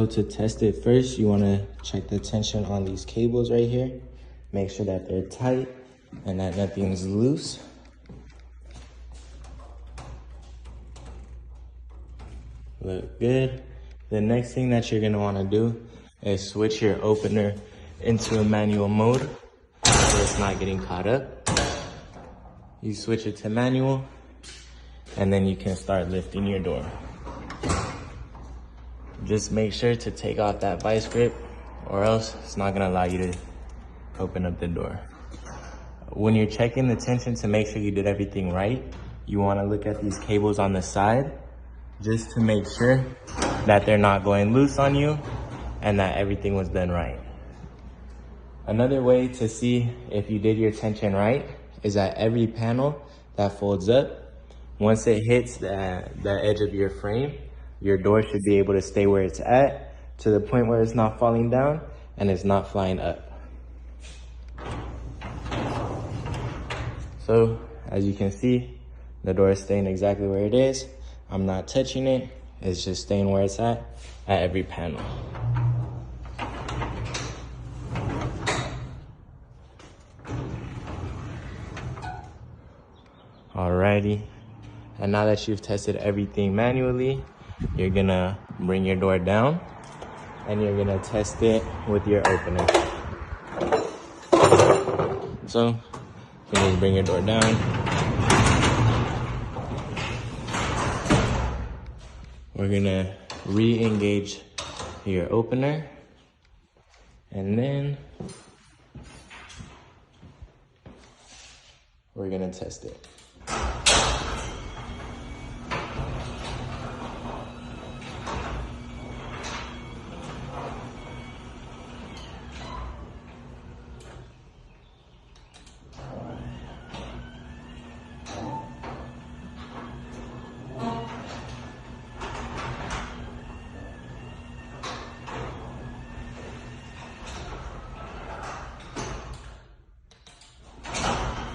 So to test it first, you want to check the tension on these cables right here. Make sure that they're tight and that nothing's loose. Look good. The next thing that you're gonna wanna do is switch your opener into a manual mode so it's not getting caught up. You switch it to manual, and then you can start lifting your door. Just make sure to take off that vice grip, or else it's not gonna allow you to open up the door. When you're checking the tension to make sure you did everything right, you wanna look at these cables on the side just to make sure that they're not going loose on you and that everything was done right. Another way to see if you did your tension right is that every panel that folds up, once it hits the edge of your frame, your door should be able to stay where it's at to the point where it's not falling down and it's not flying up. So as you can see, the door is staying exactly where it is. I'm not touching it. It's just staying where it's at every panel. Alrighty. And now that you've tested everything manually, you're gonna bring your door down and you're gonna test it with your opener. So you can just bring your door down. We're gonna re-engage your opener, and then we're gonna test it.